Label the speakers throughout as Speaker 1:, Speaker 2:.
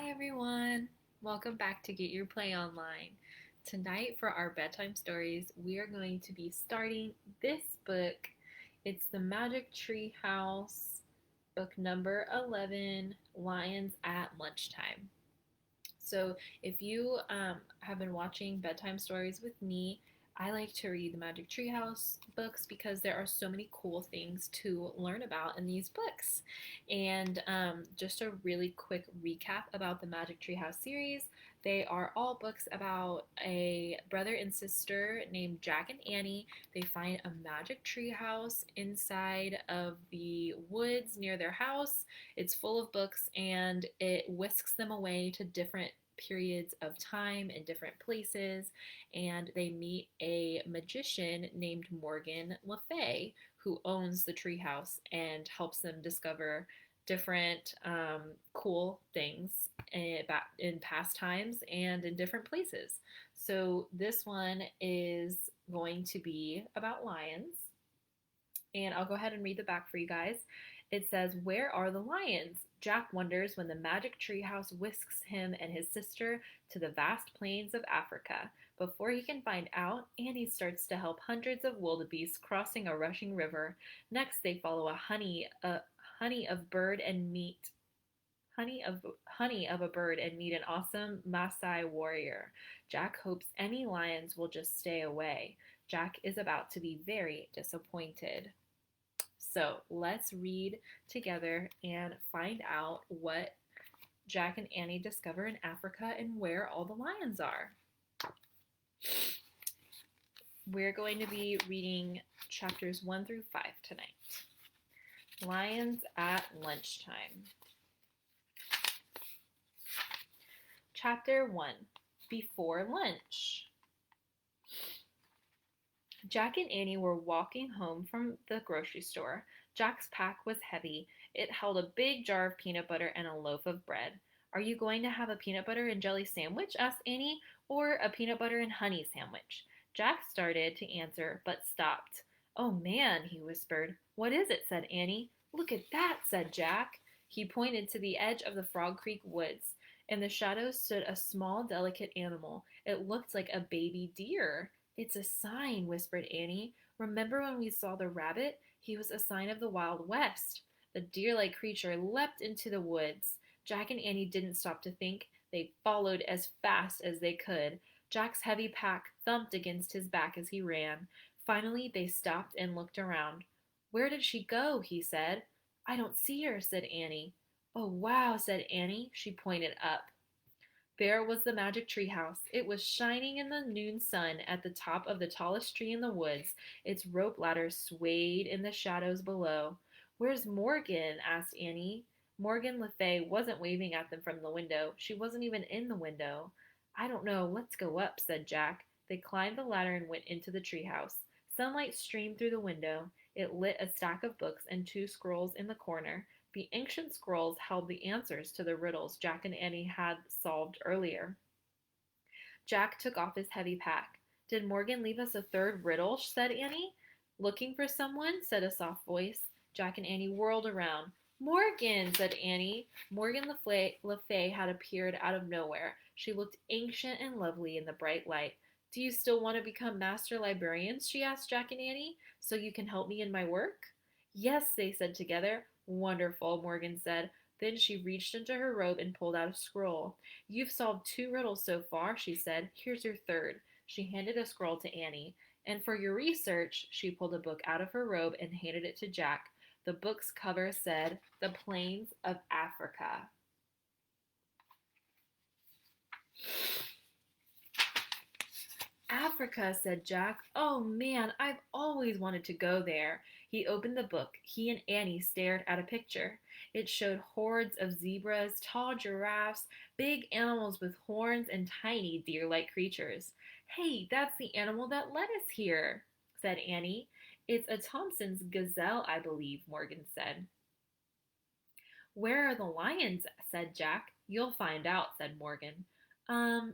Speaker 1: Hi everyone! Welcome back to Get Your Play Online. Tonight for our bedtime stories, we are going to be starting this book. It's The Magic Tree House, book number 11, Lions at Lunchtime. So, if you have been watching bedtime stories with me, I like to read the Magic Treehouse books because there are so many cool things to learn about in these books. And just a really quick recap about the Magic Treehouse series, they are all books about a brother and sister named Jack and Annie. They find a magic treehouse inside of the woods near their house. It's full of books and it whisks them away to different periods of time in different places, and they meet a magician named Morgan Le Fay who owns the treehouse and helps them discover different cool things in past times and in different places. So this one is going to be about lions, and I'll go ahead and read the back for you guys. It says, "Where are the lions?" Jack wonders when the magic treehouse whisks him and his sister to the vast plains of Africa. Before he can find out, Annie starts to help hundreds of wildebeest crossing a rushing river. Next, they follow a honey of bird and meet honey of a bird and meet an awesome Maasai warrior. Jack hopes any lions will just stay away. Jack is about to be very disappointed. So let's read together and find out what Jack and Annie discover in Africa and where all the lions are. We're going to be reading chapters 1 through 5 tonight. Lions at Lunchtime. Chapter 1, Before Lunch. Jack and Annie were walking home from the grocery store. Jack's pack was heavy. It held a big jar of peanut butter and a loaf of bread. "Are you going to have a peanut butter and jelly sandwich?" asked Annie, "or a peanut butter and honey sandwich?" Jack started to answer, but stopped. "Oh, man," he whispered. "What is it?" said Annie. "Look at that," said Jack. He pointed to the edge of the Frog Creek woods. In the shadows stood a small, delicate animal. It looked like a baby deer. "It's a sign," whispered Annie. "Remember when we saw the rabbit? He was a sign of the Wild West." The deer-like creature leapt into the woods. Jack and Annie didn't stop to think. They followed as fast as they could. Jack's heavy pack thumped against his back as he ran. Finally, they stopped and looked around. "Where did she go?" he said. "I don't see her," said Annie. "Oh, wow," said Annie. She pointed up. There was the magic treehouse. It was shining in the noon sun at the top of the tallest tree in the woods. Its rope ladder swayed in the shadows below. "Where's Morgan?" asked Annie. Morgan Le Fay wasn't waving at them from the window. She wasn't even in the window. "I don't know. Let's go up," said Jack. They climbed the ladder and went into the treehouse. Sunlight streamed through the window. It lit a stack of books and two scrolls in the corner. The ancient scrolls held the answers to the riddles Jack and Annie had solved earlier. Jack took off his heavy pack. "Did Morgan leave us a third riddle?" said Annie. "Looking for someone?" said a soft voice. Jack and Annie whirled around. "Morgan!" said Annie. Morgan Le Fay had appeared out of nowhere. She looked ancient and lovely in the bright light. "Do you still want to become master librarians?" she asked Jack and Annie, "so you can help me in my work?" "Yes," they said together. "Wonderful," Morgan said. Then she reached into her robe and pulled out a scroll. "You've solved two riddles so far," she said. "Here's your third." She handed a scroll to Annie. "And for your research," she pulled a book out of her robe and handed it to Jack. The book's cover said, "The Plains of Africa." "Africa," said Jack. "Oh, man, I've always wanted to go there." He opened the book. He and Annie stared at a picture. It showed hordes of zebras, tall giraffes, big animals with horns, and tiny deer-like creatures. "Hey, that's the animal that led us here," said Annie. "It's a Thompson's gazelle, I believe," Morgan said. "Where are the lions?" said Jack. "You'll find out," said Morgan.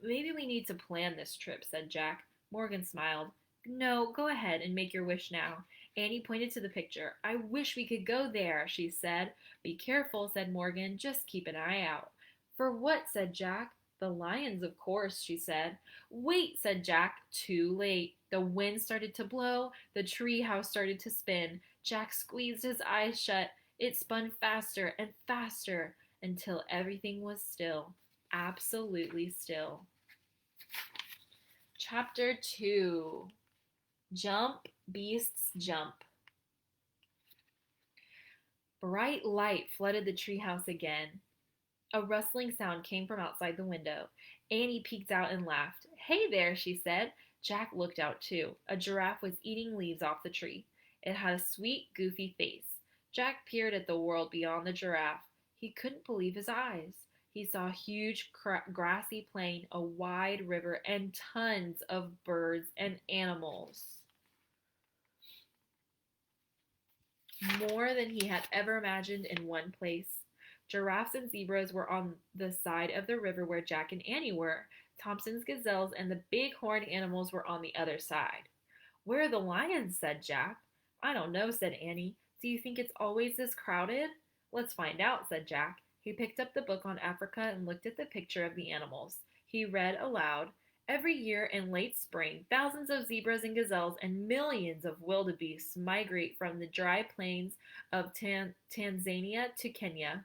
Speaker 1: Maybe we need to plan this trip," said Jack. Morgan smiled. "No, go ahead and make your wish now." Annie pointed to the picture. "I wish we could go there," she said. "Be careful," said Morgan. "Just keep an eye out." For what? Said Jack. The lions, of course, she said. Wait, said Jack. Too late. The wind started to blow. The tree house started to spin. Jack squeezed his eyes shut. It spun faster and faster until everything was still. Absolutely still. Chapter 2. Jump, Beasts, Jump. Bright light flooded the treehouse again. A rustling sound came from outside the window. Annie peeked out and laughed. Hey there, she said. Jack looked out too. A giraffe was eating leaves off the tree. It had a sweet, goofy face. Jack peered at the world beyond the giraffe. He couldn't believe his eyes. He saw a huge, grassy plain, a wide river, and tons of birds and animals. More than he had ever imagined in one place. Giraffes and zebras were on the side of the river where Jack and Annie were. Thompson's gazelles and the big horned animals were on the other side. Where are the lions? Said Jack. I don't know, said Annie. Do you think it's always this crowded? Let's find out, said Jack. He picked up the book on Africa and looked at the picture of the animals. He read aloud. Every year in late spring, thousands of zebras and gazelles and millions of wildebeests migrate from the dry plains of Tanzania to Kenya.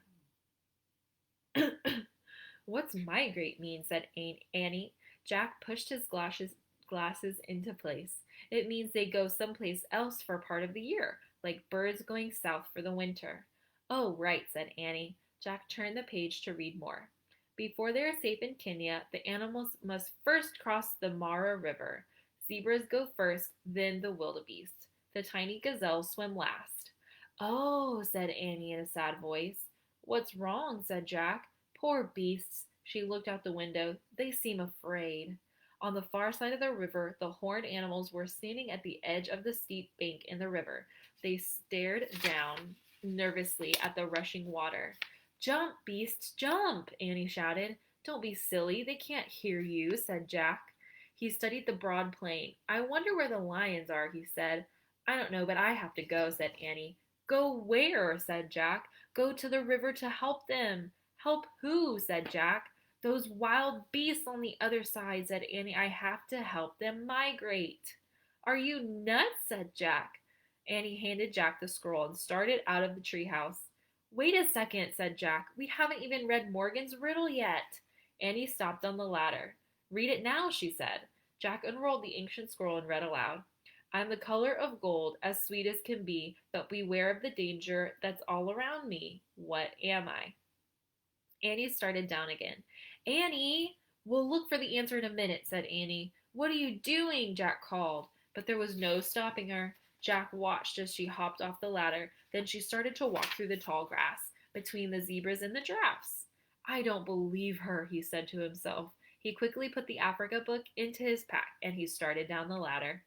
Speaker 1: What's migrate mean? Said Annie. Jack pushed his glasses into place. It means they go someplace else for part of the year, like birds going south for the winter. Oh, right, said Annie. Jack turned the page to read more. Before they are safe in Kenya, the animals must first cross the Mara River. Zebras go first, then the wildebeest. The tiny gazelles swim last. Oh, said Annie in a sad voice. What's wrong? Said Jack. Poor beasts. She looked out the window. They seem afraid. On the far side of the river, the horned animals were standing at the edge of the steep bank in the river. They stared down nervously at the rushing water. Jump, beasts, jump, Annie shouted. Don't be silly. They can't hear you, said Jack. He studied the broad plain. I wonder where the lions are, he said. I don't know, but I have to go, said Annie. Go where? Said Jack. Go to the river to help them. Help who? Said Jack. Those wild beasts on the other side, said Annie. I have to help them migrate. Are you nuts? Said Jack. Annie handed Jack the scroll and started out of the treehouse. Wait a second, said Jack. We haven't even read Morgan's riddle yet. Annie stopped on the ladder. Read it now, she said. Jack unrolled the ancient scroll and read aloud. I'm the color of gold, as sweet as can be, but beware of the danger that's all around me. What am I? Annie started down again. Annie! We'll look for the answer in a minute, said Annie. What are you doing? Jack called. But there was no stopping her. Jack watched as she hopped off the ladder. Then she started to walk through the tall grass, between the zebras and the giraffes. I don't believe her, he said to himself. He quickly put the Africa book into his pack, and he started down the ladder.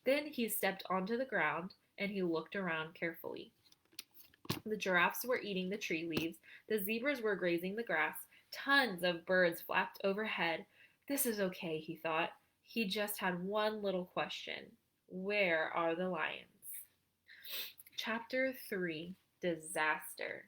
Speaker 1: Then he stepped onto the ground, and he looked around carefully. The giraffes were eating the tree leaves. The zebras were grazing the grass. Tons of birds flapped overhead. This is okay, he thought. He just had one little question. Where are the lions? Chapter 3. Disaster.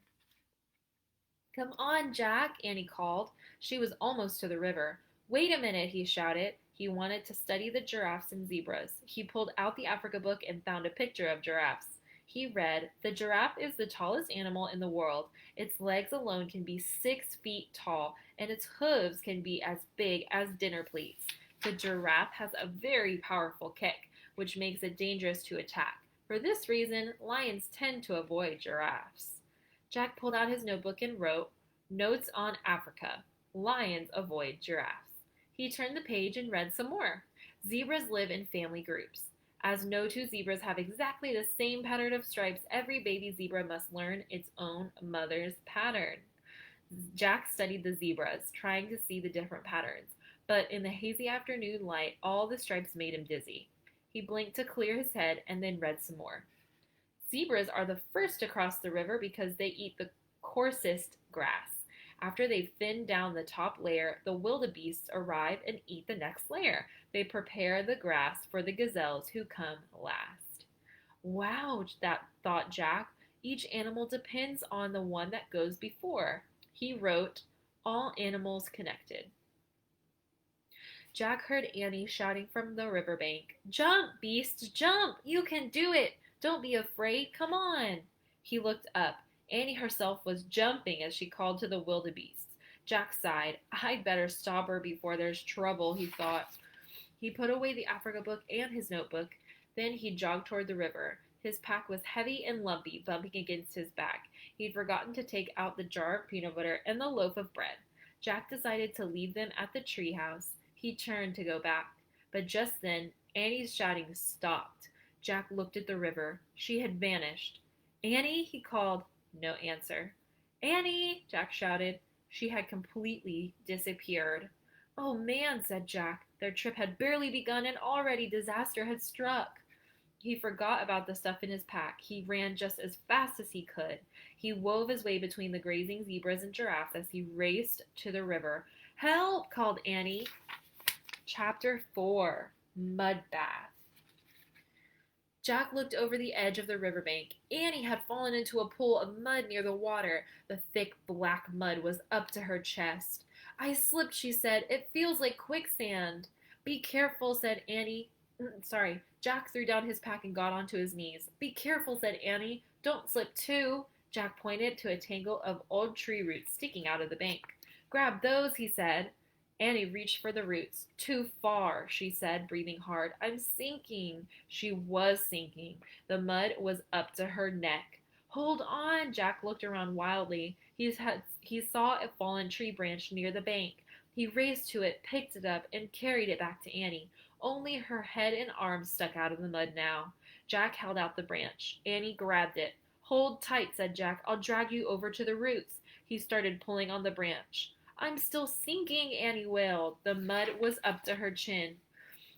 Speaker 1: Come on, Jack, Annie called. She was almost to the river. Wait a minute, he shouted. He wanted to study the giraffes and zebras. He pulled out the Africa book and found a picture of giraffes. He read, the giraffe is the tallest animal in the world. Its legs alone can be 6 feet tall, and its hooves can be as big as dinner plates. The giraffe has a very powerful kick, which makes it dangerous to attack. For this reason, lions tend to avoid giraffes. Jack pulled out his notebook and wrote, Notes on Africa. Lions avoid giraffes. He turned the page and read some more. Zebras live in family groups. As no two zebras have exactly the same pattern of stripes, every baby zebra must learn its own mother's pattern. Jack studied the zebras, trying to see the different patterns, but in the hazy afternoon light, all the stripes made him dizzy. He blinked to clear his head and then read some more. Zebras are the first to cross the river because they eat the coarsest grass. After they've thinned down the top layer, the wildebeests arrive and eat the next layer. They prepare the grass for the gazelles who come last. Wow, thought Jack. Each animal depends on the one that goes before. He wrote, All animals connected. Jack heard Annie shouting from the riverbank, "Jump, beast, jump! You can do it! Don't be afraid, come on!" He looked up. Annie herself was jumping as she called to the wildebeests. Jack sighed. "I'd better stop her before there's trouble," he thought. He put away the Africa book and his notebook. Then he jogged toward the river. His pack was heavy and lumpy, bumping against his back. He'd forgotten to take out the jar of peanut butter and the loaf of bread. Jack decided to leave them at the tree house. He turned to go back. But just then, Annie's shouting stopped. Jack looked at the river. She had vanished. "Annie," he called. No answer. "Annie!" Jack shouted. She had completely disappeared. "Oh man," said Jack. Their trip had barely begun and already disaster had struck. He forgot about the stuff in his pack. He ran just as fast as he could. He wove his way between the grazing zebras and giraffes as he raced to the river. "Help!" called Annie. Chapter 4, Mud Bath. Jack looked over the edge of the riverbank. Annie had fallen into a pool of mud near the water. The thick black mud was up to her chest. "I slipped," she said. "It feels like quicksand." "Be careful," said Annie. Sorry. Jack threw down his pack and got onto his knees. "Be careful," said Annie. "Don't slip too." Jack pointed to a tangle of old tree roots sticking out of the bank. "Grab those," he said. Annie reached for the roots. "Too far," she said, breathing hard. "I'm sinking." She was sinking. The mud was up to her neck. "Hold on!" Jack looked around wildly. He saw a fallen tree branch near the bank. He raced to it, picked it up, and carried it back to Annie. Only her head and arms stuck out of the mud now. Jack held out the branch. Annie grabbed it. "Hold tight," said Jack. "I'll drag you over to the roots." He started pulling on the branch. "I'm still sinking," Annie wailed. The mud was up to her chin.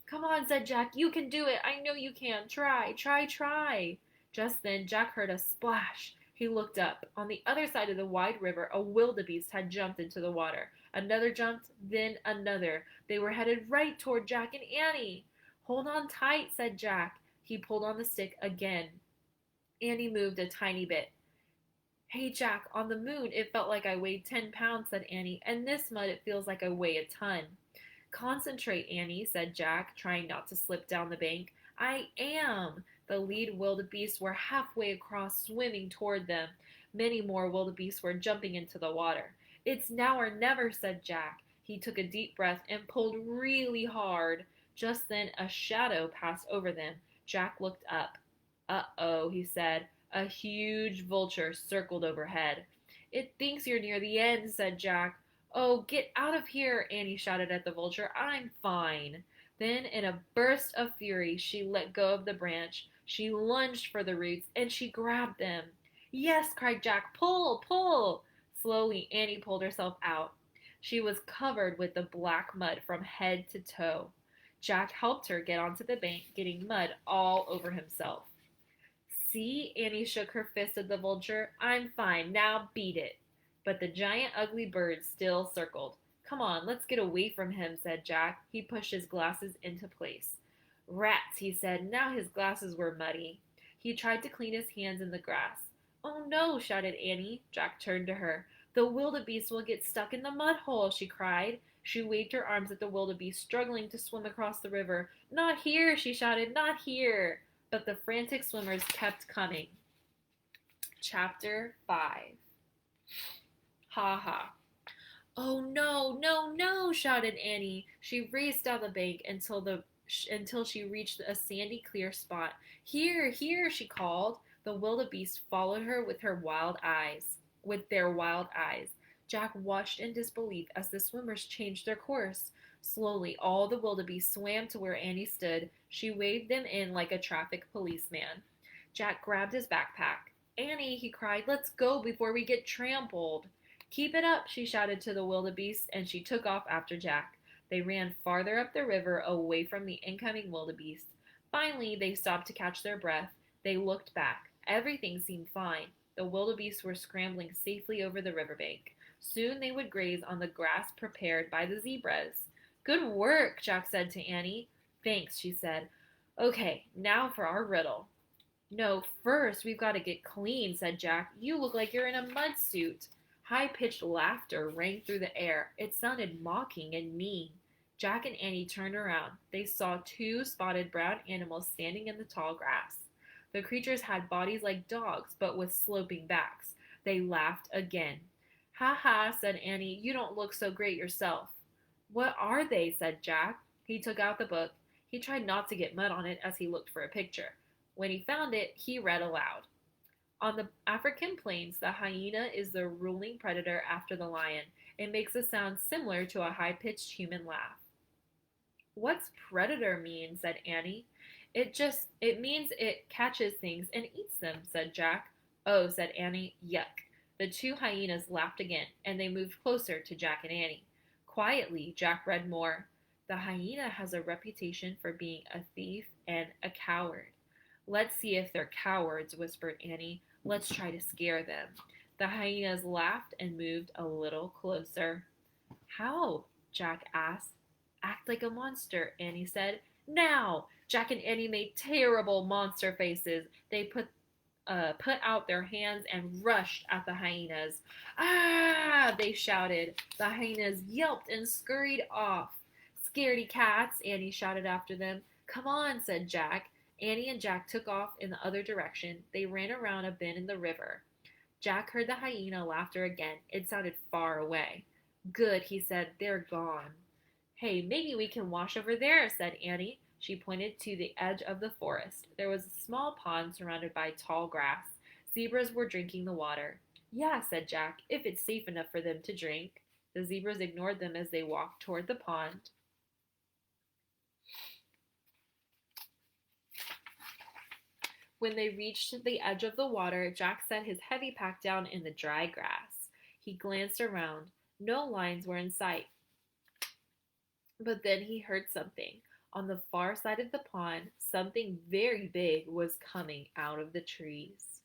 Speaker 1: "Come on," said Jack. "You can do it. I know you can. Try, try, try." Just then Jack heard a splash. He looked up. On the other side of the wide river, a wildebeest had jumped into the water. Another jumped, then another. They were headed right toward Jack and Annie. "Hold on tight," said Jack. He pulled on the stick again. Annie moved a tiny bit. "Hey, Jack, on the moon it felt like I weighed 10 pounds," said Annie, "and this mud it feels like I weigh a ton." "Concentrate, Annie," said Jack, trying not to slip down the bank. "I am." The lead wildebeests were halfway across, swimming toward them. Many more wildebeests were jumping into the water. "It's now or never," said Jack. He took a deep breath and pulled really hard. Just then a shadow passed over them. Jack looked up. "Uh-oh," he said. A huge vulture circled overhead. "It thinks you're near the end," said Jack. "Oh, get out of here," Annie shouted at the vulture. "I'm fine." Then, in a burst of fury, she let go of the branch. She lunged for the roots, and she grabbed them. "Yes," cried Jack. "Pull, pull!" Slowly, Annie pulled herself out. She was covered with the black mud from head to toe. Jack helped her get onto the bank, getting mud all over himself. "See?" Annie shook her fist at the vulture. "I'm fine. Now beat it." But the giant ugly bird still circled. "Come on, let's get away from him," said Jack. He pushed his glasses into place. "Rats," he said. Now his glasses were muddy. He tried to clean his hands in the grass. "Oh no," shouted Annie. Jack turned to her. "The wildebeest will get stuck in the mud hole," she cried. She waved her arms at the wildebeest, struggling to swim across the river. "Not here," she shouted. "Not here." But the frantic swimmers kept coming. Chapter 5. Ha ha. "Oh no, no, no," shouted Annie. She raced down the bank until she reached a sandy clear spot. "Here, here," she called. The wildebeest followed her with their wild eyes. Jack watched in disbelief as the swimmers changed their course. Slowly, all the wildebeest swam to where Annie stood. She waved them in like a traffic policeman. Jack grabbed his backpack. "Annie," he cried, "let's go before we get trampled." "Keep it up," she shouted to the wildebeest, and she took off after Jack. They ran farther up the river, away from the incoming wildebeest. Finally, they stopped to catch their breath. They looked back. Everything seemed fine. The wildebeest were scrambling safely over the riverbank. Soon they would graze on the grass prepared by the zebras. "Good work," Jack said to Annie. "Thanks," she said. "Okay, now for our riddle." "No, first we've got to get clean," said Jack. "You look like you're in a mud suit." High-pitched laughter rang through the air. It sounded mocking and mean. Jack and Annie turned around. They saw two spotted brown animals standing in the tall grass. The creatures had bodies like dogs, but with sloping backs. They laughed again. "Ha ha," said Annie. "You don't look so great yourself." "What are they?" said Jack. He took out the book. He tried not to get mud on it as he looked for a picture. When he found it, he read aloud. On the African plains, the hyena is the ruling predator after the lion. It makes a sound similar to a high pitched human laugh. "What's predator mean?" said Annie. It means it catches things and eats them," said Jack. "Oh," said Annie. "Yuck." The two hyenas laughed again, and they moved closer to Jack and Annie. Quietly, Jack read more. "The hyena has a reputation for being a thief and a coward." "Let's see if they're cowards," whispered Annie. "Let's try to scare them." The hyenas laughed and moved a little closer. "How?" Jack asked. "Act like a monster," Annie said. "Now!" Jack and Annie made terrible monster faces. They put out their hands and rushed at the hyenas. "Ah!" they shouted. The hyenas yelped and scurried off. "Scaredy cats!" Annie shouted after them. "Come on," said Jack. Annie and Jack took off in the other direction. They ran around a bend in the river. Jack heard the hyena laughter again. It sounded far away. "Good," he said. "They're gone." "Hey, maybe we can wash over there," said Annie. She pointed to the edge of the forest. There was a small pond surrounded by tall grass. Zebras were drinking the water. "Yeah," said Jack, "if it's safe enough for them to drink." The zebras ignored them as they walked toward the pond. When they reached the edge of the water, Jack set his heavy pack down in the dry grass. He glanced around. No lions were in sight. But then he heard something. On the far side of the pond, something very big was coming out of the trees.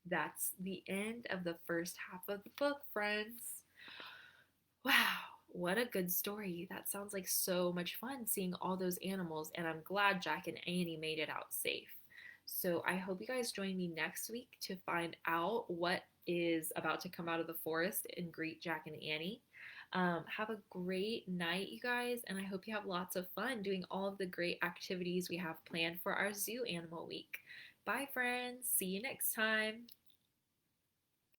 Speaker 1: That's the end of the first half of the book, friends. Wow, what a good story. That sounds like so much fun seeing all those animals, and I'm glad Jack and Annie made it out safe. So I hope you guys join me next week to find out what is about to come out of the forest and greet Jack and Annie. Have a great night, you guys, and I hope you have lots of fun doing all of the great activities we have planned for our Zoo Animal Week. Bye, friends. See you next time.